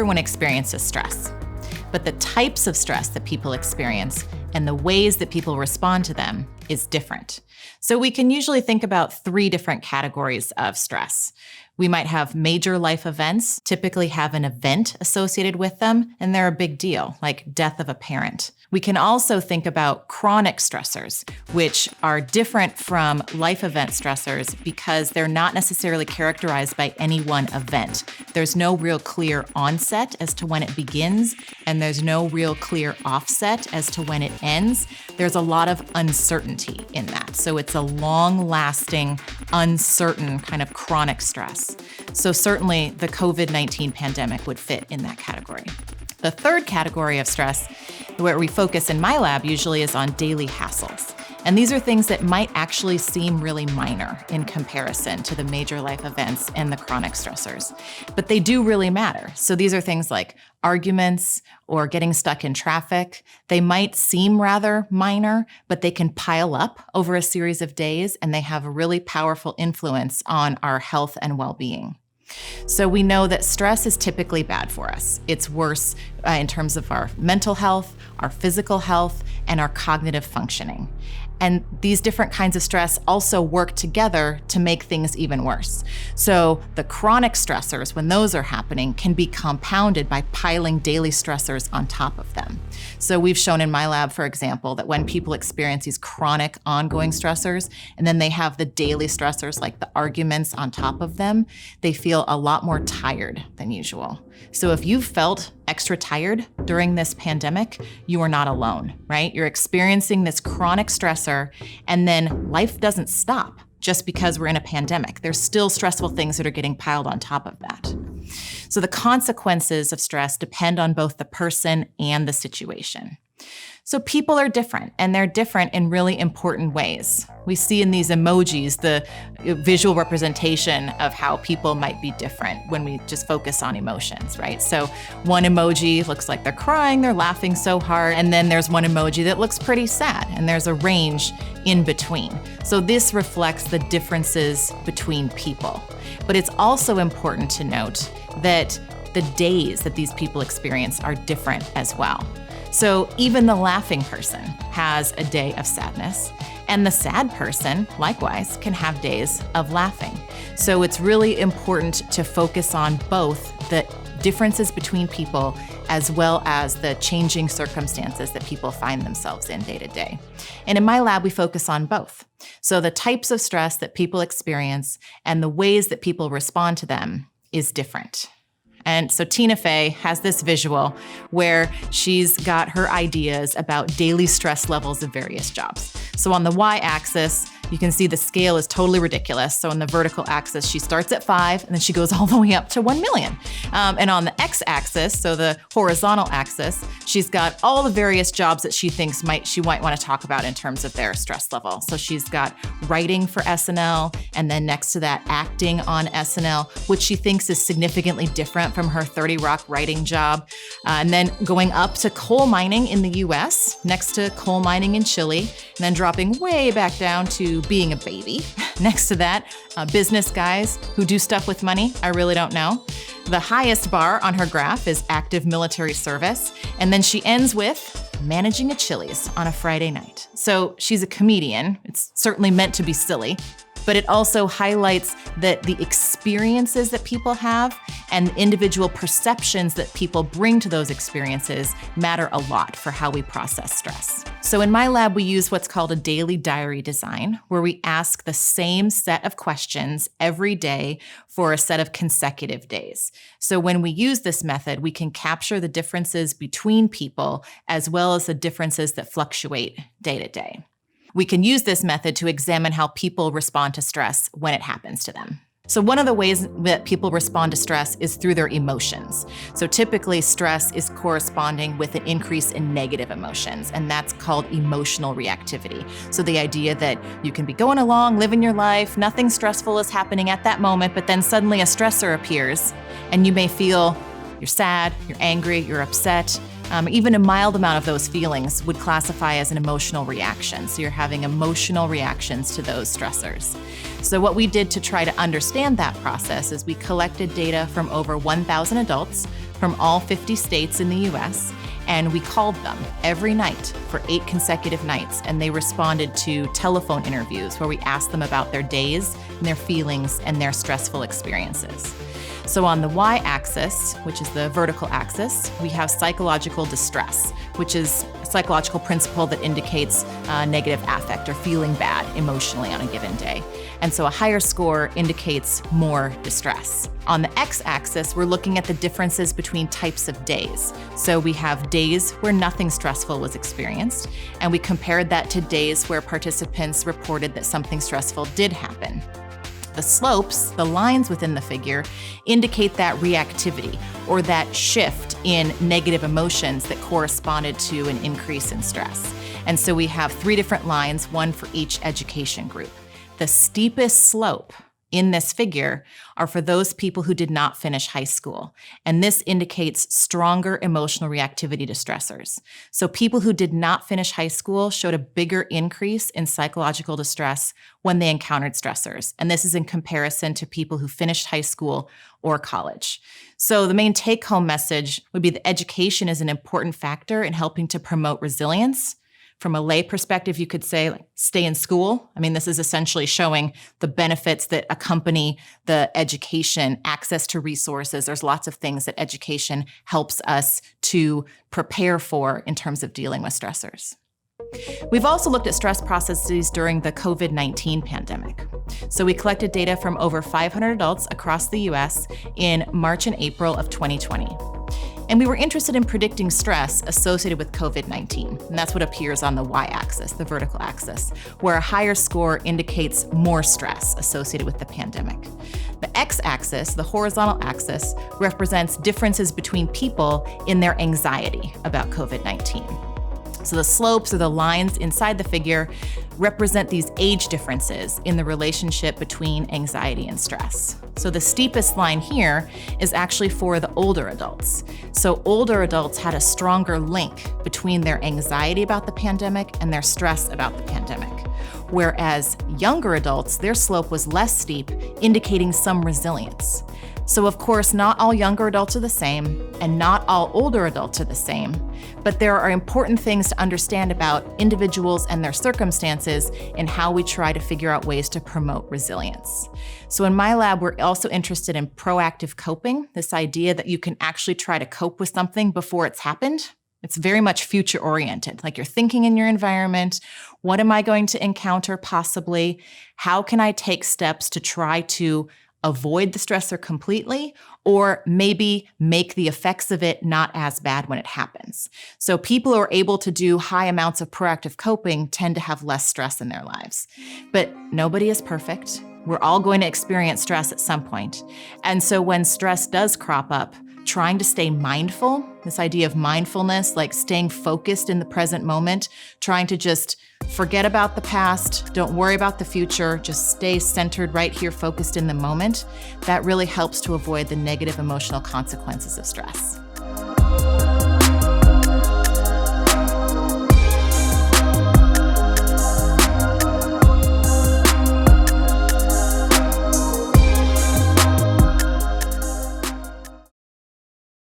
everyone experiences stress, but the types of stress that people experience and the ways that people respond to them is different. So we can usually think about 3 different categories of stress. We might have major life events, typically have an event associated with them, and they're a big deal, like death of a parent. We can also think about chronic stressors, which are different from life event stressors because they're not necessarily characterized by any one event. There's no real clear onset as to when it begins, and there's no real clear offset as to when it ends. There's a lot of uncertainty in that. So it's a long-lasting, uncertain kind of chronic stress. So certainly the COVID-19 pandemic would fit in that category. The third category of stress, where we focus in my lab usually, is on daily hassles. And these are things that might actually seem really minor in comparison to the major life events and the chronic stressors, but they do really matter. So these are things like arguments or getting stuck in traffic. They might seem rather minor, but they can pile up over a series of days, and they have a really powerful influence on our health and well-being. So we know that stress is typically bad for us. It's worse in terms of our mental health, our physical health, and our cognitive functioning. And these different kinds of stress also work together to make things even worse. So the chronic stressors, when those are happening, can be compounded by piling daily stressors on top of them. So we've shown in my lab, for example, that when people experience these chronic ongoing stressors, and then they have the daily stressors like the arguments on top of them, they feel a lot more tired than usual. So if you've felt extra tired during this pandemic, you are not alone, right? You're experiencing this chronic stressor, and then life doesn't stop just because we're in a pandemic. There's still stressful things that are getting piled on top of that. So the consequences of stress depend on both the person and the situation. So people are different, and they're different in really important ways. We see in these emojis the visual representation of how people might be different when we just focus on emotions, right? So one emoji looks like they're crying, they're laughing so hard, and then there's one emoji that looks pretty sad, and there's a range in between. So this reflects the differences between people. But it's also important to note that the days that these people experience are different as well. So even the laughing person has a day of sadness, and the sad person, likewise, can have days of laughing. So it's really important to focus on both the differences between people as well as the changing circumstances that people find themselves in day to day. And in my lab, we focus on both. So the types of stress that people experience and the ways that people respond to them is different. And so Tina Fey has this visual where she's got her ideas about daily stress levels of various jobs. So on the y-axis, you can see the scale is totally ridiculous. So on the vertical axis, she starts at 5, and then she goes all the way up to 1 million. And on the x-axis, so the horizontal axis, she's got all the various jobs that she thinks she might want to talk about in terms of their stress level. So she's got writing for SNL, and then next to that, acting on SNL, which she thinks is significantly different from her 30 Rock writing job. And then going up to coal mining in the US, next to coal mining in Chile, and then dropping way back down to being a baby. Next to that, business guys who do stuff with money. I really don't know. The highest bar on her graph is active military service. And then she ends with managing a Chili's on a Friday night. So she's a comedian. It's certainly meant to be silly, but it also highlights that the experiences that people have and individual perceptions that people bring to those experiences matter a lot for how we process stress. So in my lab, we use what's called a daily diary design, where we ask the same set of questions every day for a set of consecutive days. So when we use this method, we can capture the differences between people as well as the differences that fluctuate day to day. We can use this method to examine how people respond to stress when it happens to them. So one of the ways that people respond to stress is through their emotions. So typically stress is corresponding with an increase in negative emotions, and that's called emotional reactivity. So the idea that you can be going along, living your life, nothing stressful is happening at that moment, but then suddenly a stressor appears, and you may feel you're sad, you're angry, you're upset, Even a mild amount of those feelings would classify as an emotional reaction. So you're having emotional reactions to those stressors. So what we did to try to understand that process is we collected data from over 1,000 adults from all 50 states in the US, and we called them every night for 8 consecutive nights, and they responded to telephone interviews where we asked them about their days and their feelings and their stressful experiences. So on the y-axis, which is the vertical axis, we have psychological distress, which is a psychological principle that indicates negative affect or feeling bad emotionally on a given day. And so a higher score indicates more distress. On the x-axis, we're looking at the differences between types of days. So we have days where nothing stressful was experienced, and we compared that to days where participants reported that something stressful did happen. The slopes, the lines within the figure, indicate that reactivity or that shift in negative emotions that corresponded to an increase in stress. And so we have 3 different lines, one for each education group. The steepest slope in this figure are for those people who did not finish high school. And this indicates stronger emotional reactivity to stressors. So people who did not finish high school showed a bigger increase in psychological distress when they encountered stressors. And this is in comparison to people who finished high school or college. So the main take-home message would be that education is an important factor in helping to promote resilience. From a lay perspective, you could say, like, stay in school. I mean, this is essentially showing the benefits that accompany the education, access to resources. There's lots of things that education helps us to prepare for in terms of dealing with stressors. We've also looked at stress processes during the COVID-19 pandemic. So we collected data from over 500 adults across the US in March and April of 2020. And we were interested in predicting stress associated with COVID-19. And that's what appears on the y-axis, the vertical axis, where a higher score indicates more stress associated with the pandemic. The x-axis, the horizontal axis, represents differences between people in their anxiety about COVID-19. So the slopes or the lines inside the figure represent these age differences in the relationship between anxiety and stress. So the steepest line here is actually for the older adults. So older adults had a stronger link between their anxiety about the pandemic and their stress about the pandemic. Whereas younger adults, their slope was less steep, indicating some resilience. So of course, not all younger adults are the same, and not all older adults are the same, but there are important things to understand about individuals and their circumstances and how we try to figure out ways to promote resilience. So in my lab, we're also interested in proactive coping, this idea that you can actually try to cope with something before it's happened. It's very much future-oriented, like you're thinking in your environment, what am I going to encounter possibly? How can I take steps to try to avoid the stressor completely, or maybe make the effects of it not as bad when it happens? So people who are able to do high amounts of proactive coping tend to have less stress in their lives. But nobody is perfect. We're all going to experience stress at some point. And so when stress does crop up, trying to stay mindful, this idea of mindfulness, like staying focused in the present moment, trying to just forget about the past, don't worry about the future, just stay centered right here, focused in the moment, that really helps to avoid the negative emotional consequences of stress.